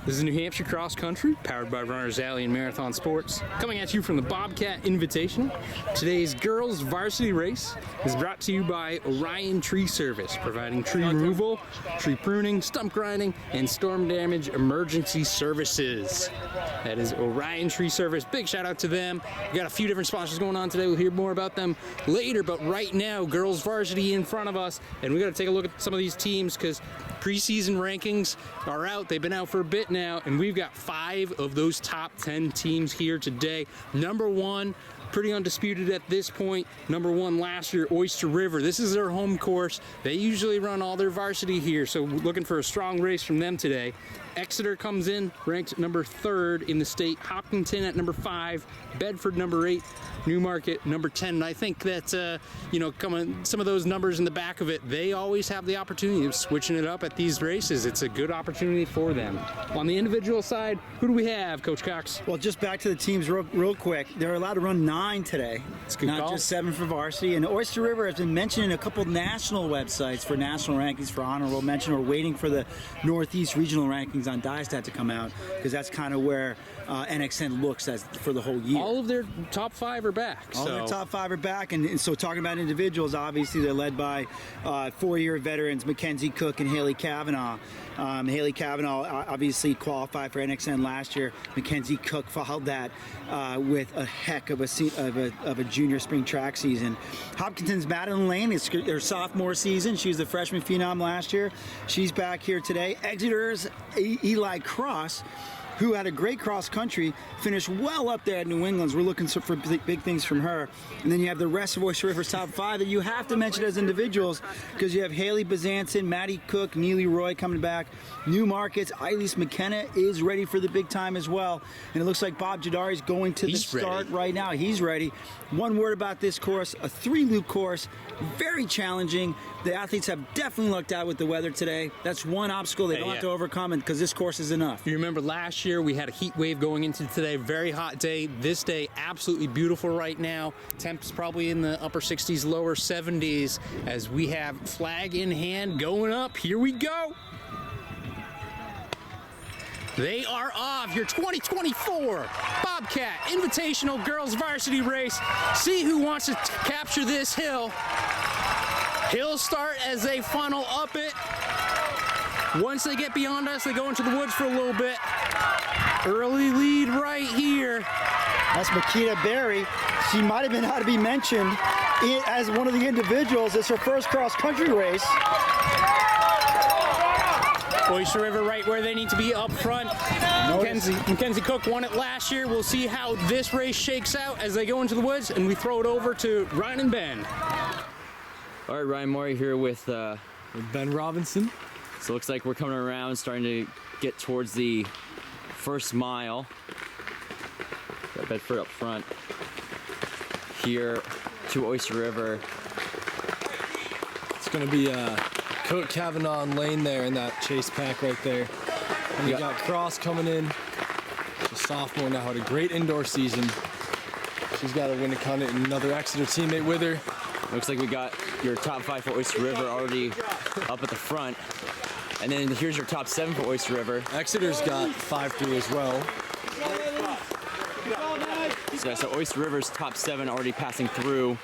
This is New Hampshire Cross Country, powered by Runners Alley and Marathon Sports, coming at you from the Bobcat Invitational. Today's girls varsity race is brought to you by Orion Tree Service, providing tree removal, tree pruning, stump grinding, and storm damage emergency services. That is Orion Tree Service. Big shout out to them. We got a few different sponsors going on today. We'll hear more about them later, but right now, girls varsity in front of us, and we got to take a look at some of these teams because preseason rankings are out. They've been out for a bit now, and we've got 5 of those top 10 teams here today. Number 1, pretty undisputed at this point. Number 1 last year, Oyster River. This is their home course. They usually run all their varsity here, so we're looking for a strong race from them today. Exeter comes in ranked number 3rd in the state. Hopkinton at number 5. Bedford number 8. Newmarket number 10. And I think that coming some of those numbers in the back of it, they always have the opportunity of switching it up at these races. It's a good opportunity for them. On the individual side, who do we have, Coach Cox? Well, just back to the teams real quick. They're allowed to run 9 today. It's a good not call. Just 7 for varsity. And Oyster River has been mentioned in a couple national websites for national rankings for honorable mention. We're waiting for the Northeast regional rankings on Diastat to come out because that's kind of where NXN looks as for the whole year. All of their top 5 are back. All their top 5 are back, and so talking about individuals, obviously they're led by 4-year veterans Mackenzie Cook and Haley Kavanaugh. Haley Kavanaugh obviously qualified for NXN last year. Mackenzie Cook followed that with a heck of a junior spring track season. Hopkinton's Madeline Lane, it's their sophomore season. She was the freshman phenom last year. She's back here today. Exeter's Eli Cross, who had a great cross country, finished well up there at New England's. We're looking for big things from her. And then you have the rest of Oyster River's top 5 that you have to mention as individuals because you have Haley Bazanson, Maddie Cook, Neely Roy coming back. Newmarket's Eilis McKenna is ready for the big time as well. And it looks like Bob Jadari is going to the start right now. He's ready. One word about this course, a 3-loop course, very challenging. The athletes have definitely lucked out with the weather today. That's one obstacle they don't have to overcome because this course is enough. You remember last year we had a heat wave going into today, very hot day. This day, absolutely beautiful right now. Temps probably in the upper 60s, lower 70s as we have flag in hand going up. Here we go. They are off your 2024 Bobcat Invitational Girls Varsity Race. See who wants to capture this hill. He'll start as they funnel up it. Once they get beyond us, they go into the woods for a little bit. Early lead right here. That's Makita Berry. She might have been how to be mentioned as one of the individuals. It's her first cross-country race. Oyster River right where they need to be up front. Mackenzie Cook won it last year. We'll see how this race shakes out as they go into the woods, and we throw it over to Ryan and Ben. All right, Ryan Morey here with Ben Robinson. So it looks like we're coming around, starting to get towards the first mile. Got Bedford up front. Here to Oyster River. It's going to be Coat Kavanaugh and Lane there in that chase pack right there. And you got Cross coming in. She's a sophomore now, had a great indoor season. She's got a Winnicott and another Exeter teammate with her. Looks like we got your top 5 for Oyster River already up at the front. And then here's your top 7 for Oyster River. Exeter's got 5-3 as well. So Oyster River's top 7 already passing through.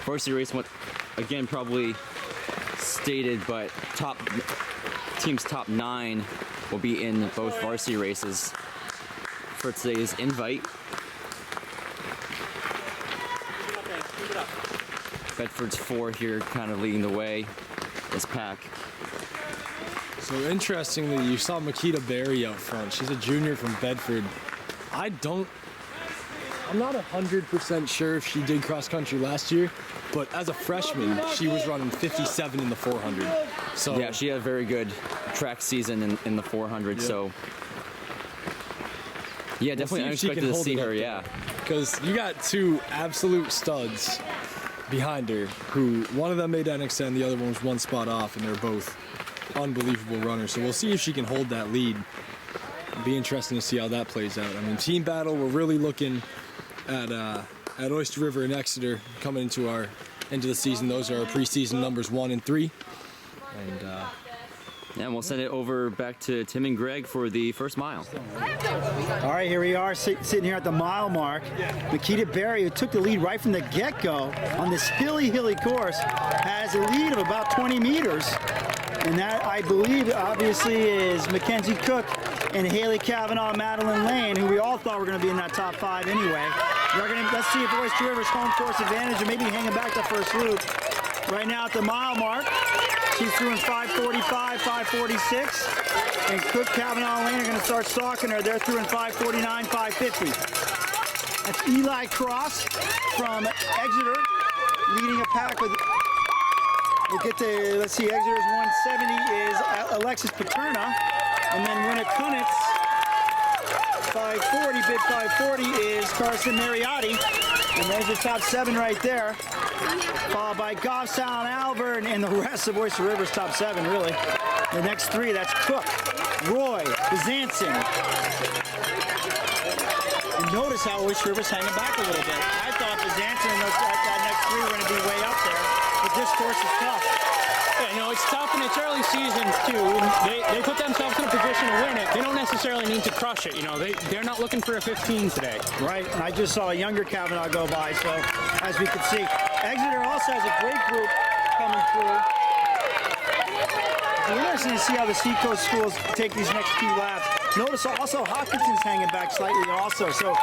Varsity race, again, probably stated, but team's top 9 will be in both varsity races for today's invite. Bedford's 4 here, kind of leading the way, this pack. So interestingly, you saw Makita Berry out front. She's a junior from Bedford. I'm not 100% sure if she did cross country last year, but as a freshman, she was running 57 in the 400. So yeah, she had a very good track season in the 400. Yeah. So yeah, definitely unexpected to see her. Yeah, because you got 2 absolute studs behind her. Who one of them made NXN, the other one was 1 spot off, and they're both unbelievable runners. So we'll see if she can hold that lead. It'll be interesting to see how that plays out. I mean, team battle, we're really looking at Oyster River and Exeter coming into the season. Those are our preseason numbers 1 and 3. And And we'll send it over back to Tim and Greg for the first mile. All right, here we are sitting here at the mile mark. Makita Berry, who took the lead right from the get-go on this hilly course, has a lead of about 20 meters. And that, I believe, obviously is Mackenzie Cook and Haley Kavanaugh, Madeline Lane, who we all thought were going to be in that top 5 anyway. Let's see if Oyster River's home course advantage and maybe hanging back the first loop. Right now at the mile mark, she's through in 5:45, 5:46. And Cook, Kavanaugh, and Lane are going to start stalking her. They're through in 5:49, 5:50. That's Eli Cross from Exeter leading a pack with, we'll get to, let's see, Exeter's 170 is Alexis Paterna. And then Winna Kunitz, 540, bid 540 is Carson Mariotti. And there's the top 7 right there. Followed by Goffstown, Alvern, and the rest of Oyster River's top 7, really. The next 3, that's Cook, Roy, Bezanson. And notice how Oyster River's hanging back a little bit. I thought Bezanson and that next 3 were going to be way up there. But this course is tough. Yeah, it's tough and it's early season too. They put themselves in a position to win it. They don't necessarily need to crush it. They're not looking for a 15 today. Right, and I just saw a younger Kavanaugh go by, so as we can see, Exeter also has a great group coming through. It'll be interesting to see how the Seacoast schools take these next 2 laps. Notice also Hopkinson's hanging back slightly also. So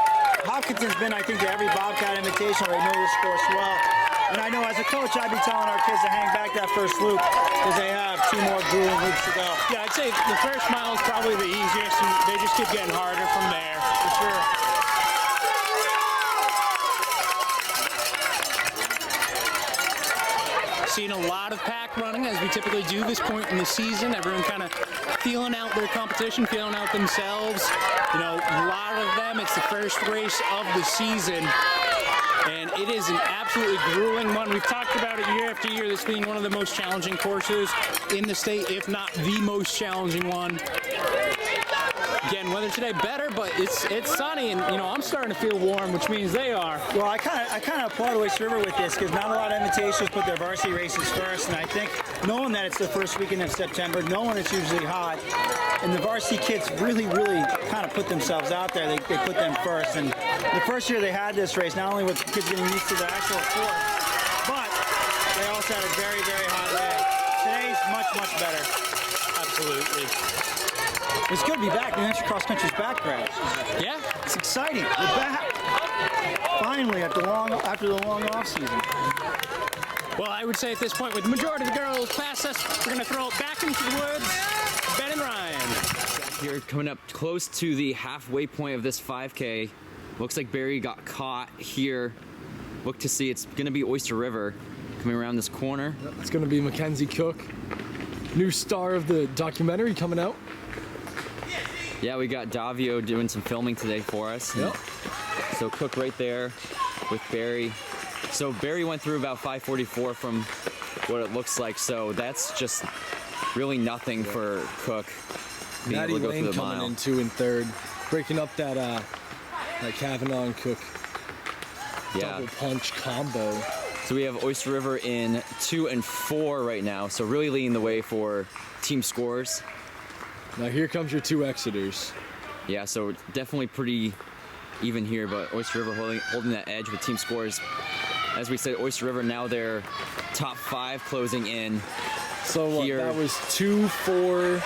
Hopkinson's been, I think, to every Bobcat Invitational. They know this course well. And I know as a coach, I'd be telling our kids to hang back that first loop because they have 2 more grueling loops to go. Yeah, I'd say the first mile is probably the easiest, and they just keep getting harder from there, for sure. Seeing a lot of pack running, as we typically do this point in the season. Everyone kind of feeling out their competition, feeling out themselves. A lot of them, it's the first race of the season. And it is an absolutely grueling one. We've talked about it year after year, this being one of the most challenging courses in the state, if not the most challenging one. Again, weather today better, but it's sunny, and I'm starting to feel warm, which means they are. Well, I kind of applaud Oyster River with this because not a lot of invitations put their varsity races first, and I think knowing that it's the first weekend of September, knowing it's usually hot, and the varsity kids really kind of put themselves out there. They put them first, and the first year they had this race, not only with the kids getting used to the actual course, but they also had a very hot day. Today's much better. Absolutely. It's good to be back. New Hampshire Cross Country's back, Brad. Yeah. It's exciting. We're back. Finally, after the long off season. Well, I would say at this point, with the majority of the girls past us, we're going to throw it back into the woods. Ben and Ryan. Here, coming up close to the halfway point of this 5K. Looks like Barry got caught here. Look to see it's going to be Oyster River coming around this corner. It's going to be Mackenzie Cook, new star of the documentary coming out. Yeah, we got Davio doing some filming today for us. Yep. So Cook right there with Barry. So Barry went through about 5:44 from what it looks like. So that's just really nothing for Cook being Maddie able to go Lane through the coming mile. in 2 and 3rd, breaking up that Kavanaugh and Cook double punch combo. So we have Oyster River in 2 and 4 right now. So really leading the way for team scores. Now here comes your 2 Exeters. Yeah, so definitely pretty even here, but Oyster River holding that edge with team scores. As we said, Oyster River now their top 5 closing in. So what, Here. that was 2, 4,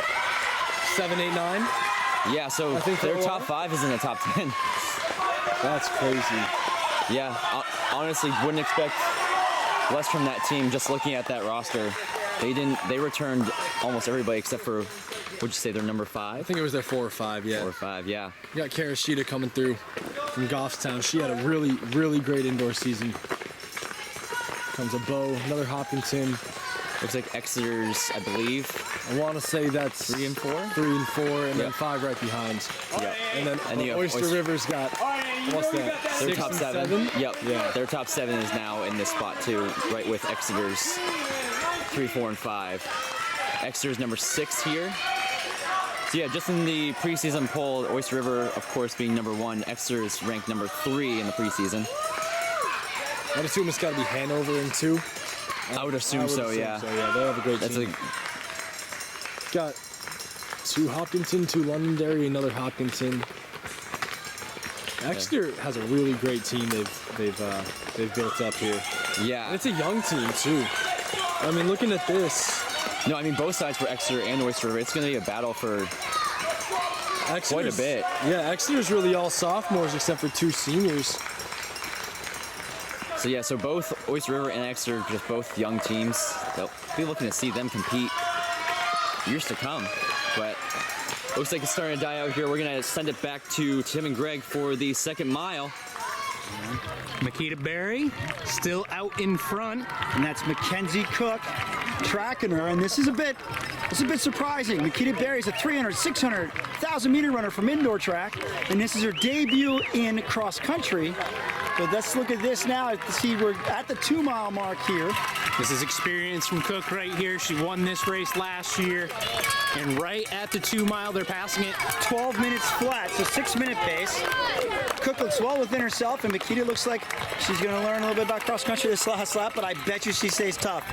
7, 8, 9? Yeah, so I think their they're top all- 5 is in the top 10. That's crazy. Yeah, honestly, wouldn't expect less from that team just looking at that roster. They returned almost everybody except for, would you say, their number 5? I think it was their 4 or 5, yeah. 4 or 5, yeah. You got Karashida coming through from Goffstown. She had a really great indoor season. Comes a Bo, another Hopkinton. Looks like Exeter's, I believe, I want to say that's 3 and 4? 3 and 4, and then Yep. 5 right behind. Yeah. And then And you have Oyster Oyster- River's got, what's that, Their 6 top and 7. Yep. Yeah. Their top 7 is now in this spot too, right with Exeter's 3, 4, and 5. Exeter's number 6 here. So yeah, just in the preseason poll, Oyster River, of course, being number 1. Exeter is ranked number 3 in the preseason. I'd assume it's got to be Hanover in 2. I would assume so, yeah. So yeah, they have a great That's team. got 2 Hopkinton, 2 Londonderry, another Hopkinton. Exeter has a really great team they've built up here. Yeah. And it's a young team too. I mean, looking at this, No, I mean both sides for Exeter and Oyster River. It's going to be a battle for quite a bit. Yeah, Exeter's really all sophomores except for 2 seniors. So yeah, so both Oyster River and Exeter, just both young teams. They'll be looking to see them compete years to come. But looks like it's starting to die out here. We're gonna send it back to Tim and Greg for the second mile. Makita Berry still out in front. And that's Mackenzie Cook tracking her, and this is a bit surprising. Makita Berry's a 300, 600, 1,000 meter runner from indoor track, and this is her debut in cross country. So let's look at this now to see we're at the 2 mile mark here. This is experience from Cook right here. She won this race last year. And right at the 2 mile, they're passing it. 12 minutes flat, so 6-minute pace. Cook looks well within herself, and Makita looks like she's going to learn a little bit about cross country this last lap, but I bet you she stays tough.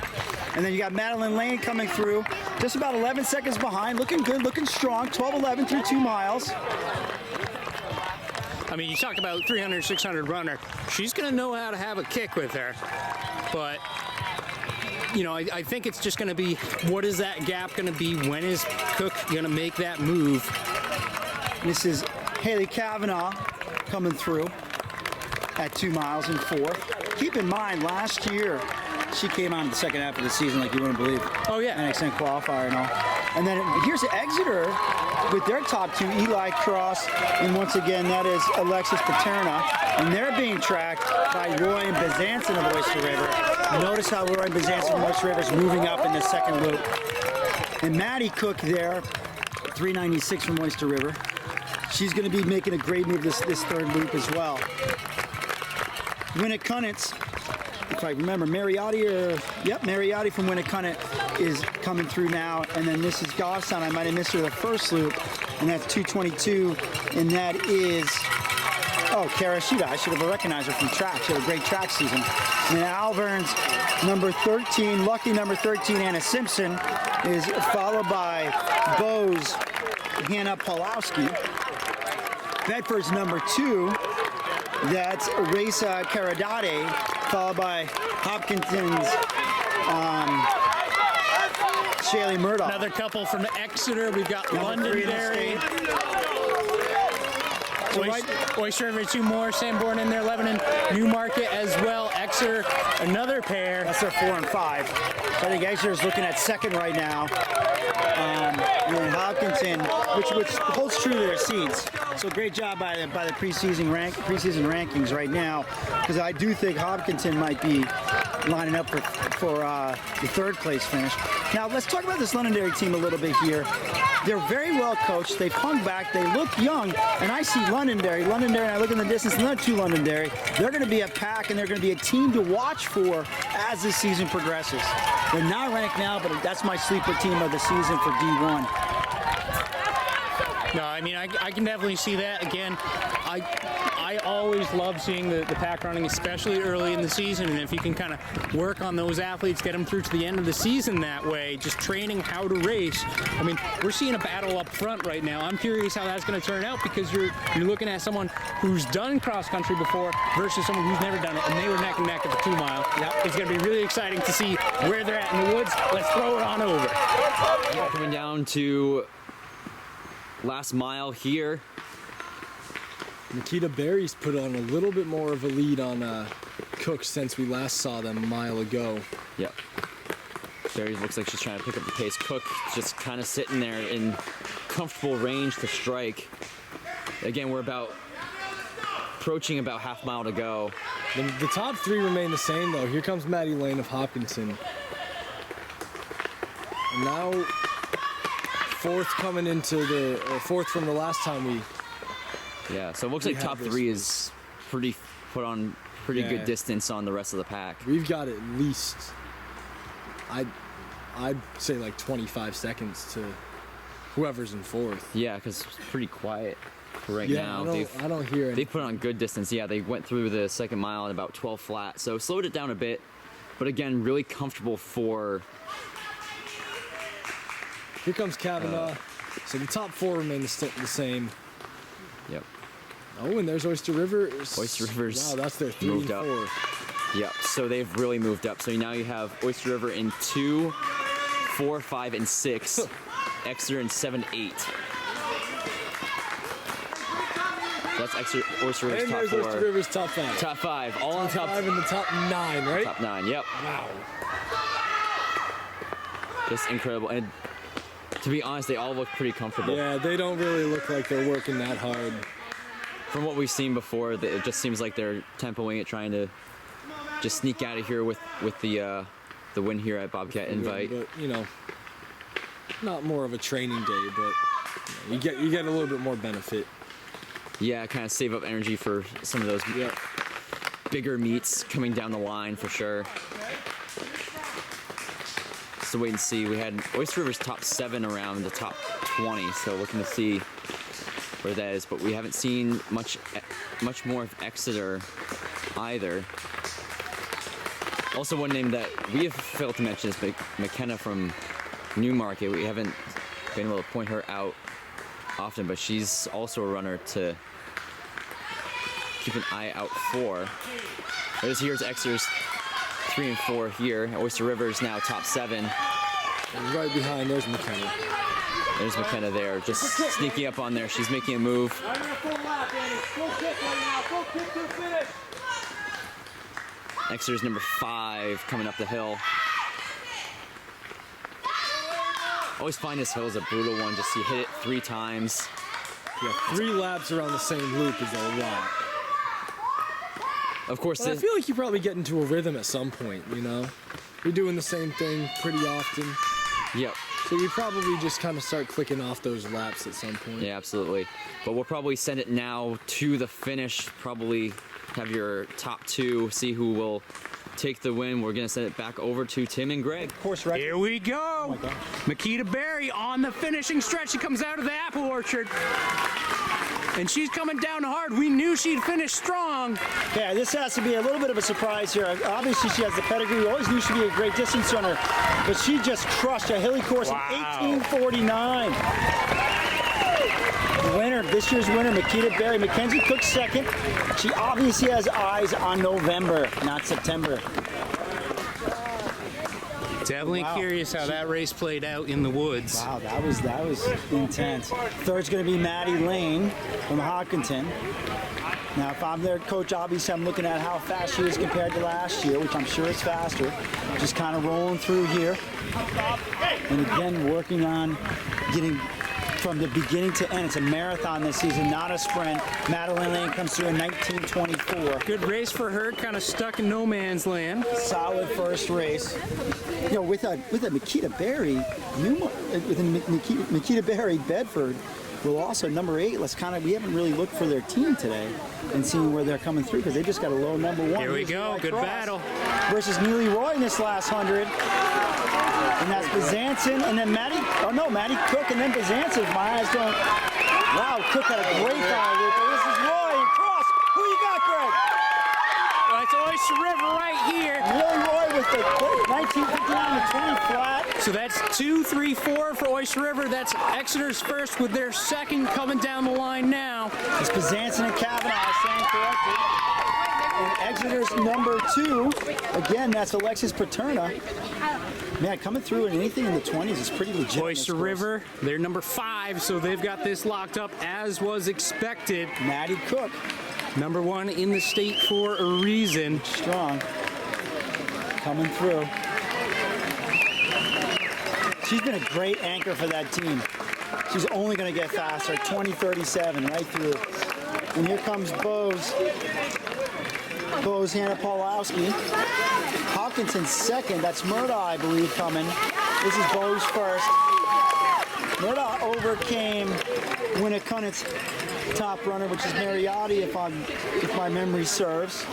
And then you got Madeline Lane coming through, just about 11 seconds behind, looking good, looking strong, 12:11 through 2 miles. I mean, you talk about 300, 600 runner. She's going to know how to have a kick with her. But, you know, I think it's just going to be, what is that gap going to be? When is Cook going to make that move? This is Haley Kavanaugh coming through at 2 miles and 4. Keep in mind, last year, she came out in the second half of the season like you wouldn't believe. Oh, yeah. NXN qualifier and all. And then here's Exeter with their top 2, Eli Cross, and once again, that is Alexis Paterna. And they're being tracked by Roy and Bezanson of Oyster River. Notice how Roy and Bezanson from Oyster River is moving up in the second loop. And Maddie Cook there, 396 from Oyster River. She's going to be making a great move this third loop as well. Winnicott, if I remember, Mariotti from Winnicott is coming through now. And then this is Goffstown. I might have missed her the first loop, and that's 222. And that is, Karashida. I should have recognized her from track. She had a great track season. And Alvern's number 13, lucky number 13, Anna Simpson, is followed by Bowes, Hannah Pawlowski. Bedford's number 2, that's Reza Karadade, followed by Hopkinson's Shaylee Murdoch. Another couple from Exeter. We've got Londonderry. Oyster River, 2 more. Sanborn in there, Lebanon, Newmarket as well. Exeter, another pair. That's their 4 and 5. So I think Exeter is looking at second right now. And Hopkinton, which holds true to their seeds. So great job by the preseason rankings right now, because I do think Hopkinton might be lining up for the 3rd place finish. Now let's talk about this Londonderry team a little bit here. They're very well coached. They've hung back. They look young, and I see Londonderry, and I look in the distance, another 2 Londonderry. They're going to be a pack, and they're going to be a team to watch for as the season progresses. They're not ranked now, but that's my sleeper team of the season for D1. No, I mean, I can definitely see that. Again, I always love seeing the pack running, especially early in the season. And if you can kind of work on those athletes, get them through to the end of the season that way, just training how to race. I mean, we're seeing a battle up front right now. I'm curious how that's going to turn out, because you're looking at someone who's done cross country before versus someone who's never done it, and they were neck and neck at the 2 mile. Yep. It's going to be really exciting to see where they're at in the woods. Let's throw it on over. Coming down to last mile here. Makita Berry's put on a little bit more of a lead on Cook since we last saw them a mile ago. Yep. Berry looks like she's trying to pick up the pace. Cook just kind of sitting there in comfortable range to strike. Again, we're approaching about half mile to go. The top 3 remain the same though. Here comes Maddie Lane of Hopkinton. And now 4th coming into the 4th from the last time we. Yeah, so it looks like top 3 is put on pretty good distance on the rest of the pack. We've got at least, I'd say like 25 seconds to whoever's in 4th. Yeah, because it's pretty quiet for right now. I don't hear it. They put on good distance. Yeah, they went through the second mile at about 12 flat, so slowed it down a bit. But again, really comfortable for Here comes Kavanaugh. So the top 4 remain the same. Yep. Oh, and there's Oyster River. Oyster River's Wow, that's their 3 moved and up. 4. Yep. So they've really moved up. So now you have Oyster River in 2, 4, 5, and 6. Exeter in 7, 8. That's Oyster River's And top there's 4. Oyster River's top 5. Top 5. All on top 5 and the top 9, right? Top 9. Yep. Wow. Just incredible. And to be honest, they all look pretty comfortable. Yeah, they don't really look like they're working that hard. From what we've seen before, it just seems like they're tempoing it, trying to just sneak out of here with the win here at Bobcat Invite. Yeah, but, you know, not more of a training day, but you get a little bit more benefit. Yeah, kind of save up energy for some of those bigger meets coming down the line for sure. So wait and see. We had Oyster River's top 7 around the top 20, so looking to see where that is. But we haven't seen much more of Exeter either. Also, one name that we have failed to mention is McKenna from Newmarket. We haven't been able to point her out often, but she's also a runner to keep an eye out for. Here's Exeter's 3 and 4 here. Oyster River's now top 7. And right behind, there's McKenna. There's McKenna there, just sneaking up on there. She's making a move. Exeter's number 5 coming up the hill. Always find this hill is a brutal one. Just you hit it 3 times. Yeah, 3 laps around the same loop is a lot. Of course, But I feel like you probably get into a rhythm at some point, you know? You're doing the same thing pretty often. Yep. So you probably just kind of start clicking off those laps at some point. Yeah, absolutely. But we'll probably send it now to the finish. Probably have your top 2, see who will take the win. We're gonna send it back over to Tim and Greg. Course record. Here we go. Makita Berry on the finishing stretch. She comes out of the apple orchard. And she's coming down hard. We knew she'd finish strong. Yeah, this has to be a little bit of a surprise here. Obviously, she has the pedigree. We always knew she'd be a great distance runner, but she just crushed a hilly course in 18:49. The winner, this year's winner, Makita Berry. Mackenzie Cook second. She obviously has eyes on November, not September. Definitely curious how that race played out in the woods. Wow, that was intense. Third's going to be Maddie Lane from Hopkinton. Now, if I'm their coach, obviously I'm looking at how fast she is compared to last year, which I'm sure is faster. Just kind of rolling through here. And again, working on getting from the beginning to end. It's a marathon this season, not a sprint. Madeline Lane comes through in 19:24. Good race for her, kind of stuck in no man's land. Solid first race. You know, with a Makita Berry, with a Makita Berry, Bedford will also number 8. We haven't really looked for their team today and seeing where they're coming through because they just got a low number 1. Here we go, good battle. Versus Neely Roy in this last 100. And that's Bezanson and then Maddie Cook and then Bezanson. My eyes don't. Wow, Cook had a great foul loop. This is Roy and Cross. Who you got, Greg? Well, it's Oyster River right here. Neely Roy with the 1959 to 20 flat. So that's 2, 3, 4 for Oyster River. That's Exeter's first with their second coming down the line now. It's Bezanson and Kavanaugh saying correctly. And Exeter's number 2, again, that's Alexis Paterna. Man, coming through in anything in the 20s is pretty legit. Oyster River, they're number 5, so they've got this locked up as was expected. Maddie Cook. Number 1 in the state for a reason. Strong. Coming through. She's been a great anchor for that team. She's only going to get faster. 20:37 right through. And here comes Bose Hannah Paulowski. Hopkinson's second. That's Murdaugh, I believe, coming. This is Bose first. Murdaugh overcame Winnicunnet's top runner, which is Mariotti, if my memory serves.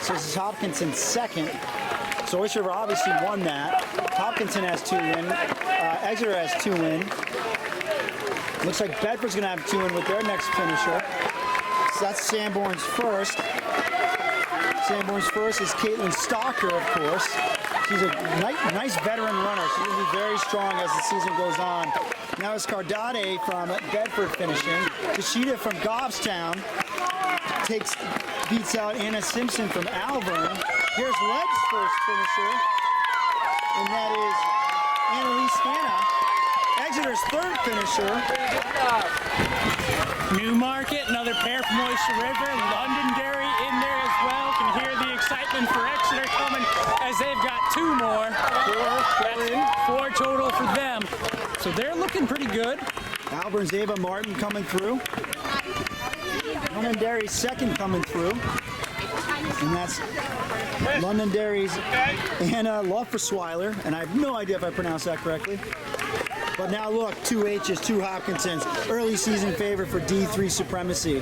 So this is Hopkinson's second. So Oyster River obviously won that. Hopkinson has 2 win. Exeter has 2 win. Looks like Bedford's going to have 2 win with their next finisher. So that's Sanborn's first. Sanborn's first is Caitlin Stalker, of course. She's a nice veteran runner. She's going to be very strong as the season goes on. Now it's Cardade from Bedford finishing. Tashita from Goffstown beats out Anna Simpson from Alvern. Here's Legg's first finisher, and that is Annalise Hanna. Exeter's third finisher. Newmarket, another pair from Oyster River. Londonderry in there as well. Can hear the excitement for Exeter coming as they've got two more. Four total for them. So they're looking pretty good. Alvern's Ava Martin coming through. Londonderry's second coming through. And that's Londonderry's Anna Loffersweiler. And I have no idea if I pronounced that correctly. But now look, 2 H's, 2 Hopkinsons. Early season favorite for D3 supremacy.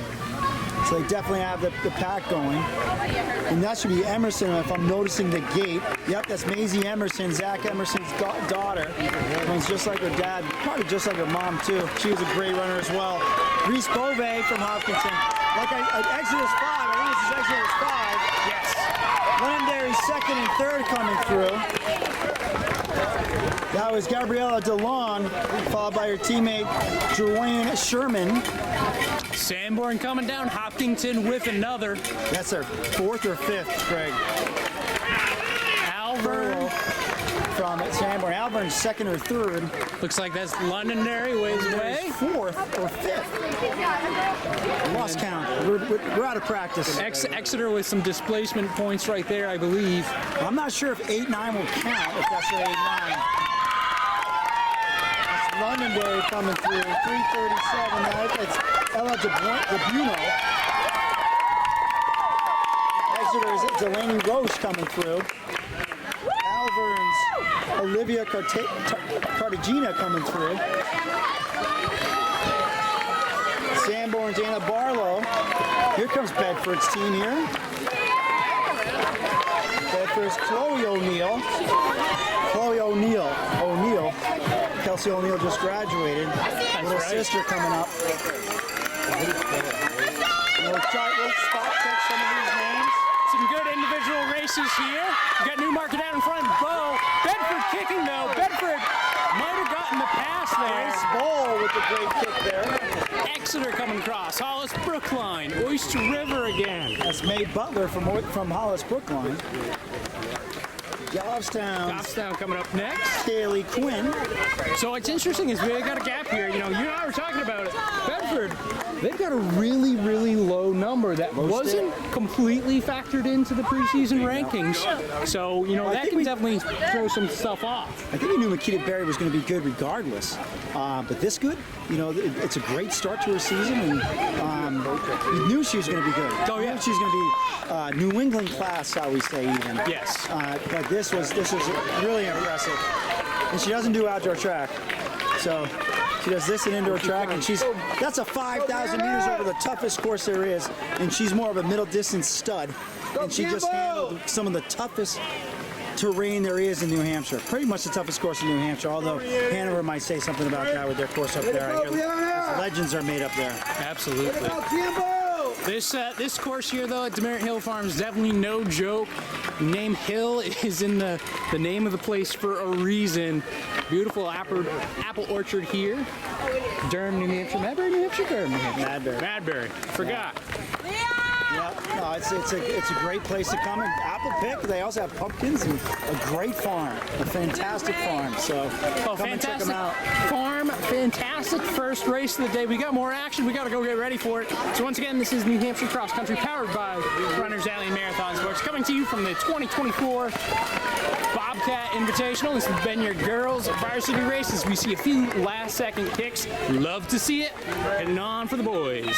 So they definitely have the pack going. And that should be Emerson if I'm noticing the gait. Yep, that's Maisie Emerson, Zach Emerson's daughter. Runs just like her dad, probably just like her mom too. She was a great runner as well. Reese Bove from Hopkinson. Like Exeter's 5, I think this is Exeter's 5. Yes. Londonderry's second and third coming through. That was Gabriella DeLon, followed by her teammate Jerwayne Sherman. Sanborn coming down, Hopkinton with another. That's their fourth or fifth, Greg. Alvern from Sanborn. Alvern's second or third. looks like that's Londonderry ways away. Fourth or fifth. Lost count. We're out of practice. Exeter with some displacement points right there, I believe. I'm not sure if 8-9 will count, if that's their 8-9. That's Londonderry coming through. 3:37. That's Ella DeBuno. Exeter's Delaney Roche coming through. Alvern's Olivia Cartagena coming through. Sanborn's Anna Barlow. Here comes Bedford's team here. Bedford's Chloe O'Neill. Kelsey O'Neill just graduated. Little sister coming up. We'll spot check some of these names. Some good individual races here. We got Newmarket out in front. Bo. Bedford kicking though. Bedford might have gotten the pass there. Nice ball with the great kick there. Exeter coming across. Hollis Brookline. Oyster River again. That's Mae Butler from Hollis Brookline. Goffstown coming up next. Kaylee Quinn. So what's interesting is we got a gap here. You know, you and I were talking about it. Bedford, they've got a really, really low number that wasn't completely factored into the preseason rankings. So, you know, that can definitely throw some stuff off. I think we knew Makita Berry was going to be good regardless. But this good, you know, it's a great start to her season. And we knew she was going to be good. Oh, yeah. We knew she was going to be New England class, shall we say, even. Yes. But this was really impressive. And she doesn't do outdoor track. So she does this in indoor track, and that's a 5,000 meters over the toughest course there is, and she's more of a middle distance stud. And she just handled some of the toughest terrain there is in New Hampshire. Pretty much the toughest course in New Hampshire, although Hanover might say something about that with their course up there. I hear legends are made up there. Absolutely. This course here, though, at Demerit Hill Farms, definitely no joke. Name Hill is in the name of the place for a reason. Beautiful apple orchard here. Durham, New Hampshire. Madbury, New Hampshire? Durham, New Hampshire. Madbury. Forgot. Yeah, no, it's a great place to come and apple pick. They also have pumpkins and a great farm, a fantastic farm. So come and check them out. Farm, fantastic first race of the day. We got more action. We got to go get ready for it. So once again, this is New Hampshire Cross Country, powered by Runners Alley and Marathon Sports, coming to you from the 2024 Bobcat Invitational. This has been your girls' varsity races. We see a few last-second kicks. Love to see it. Heading on for the boys.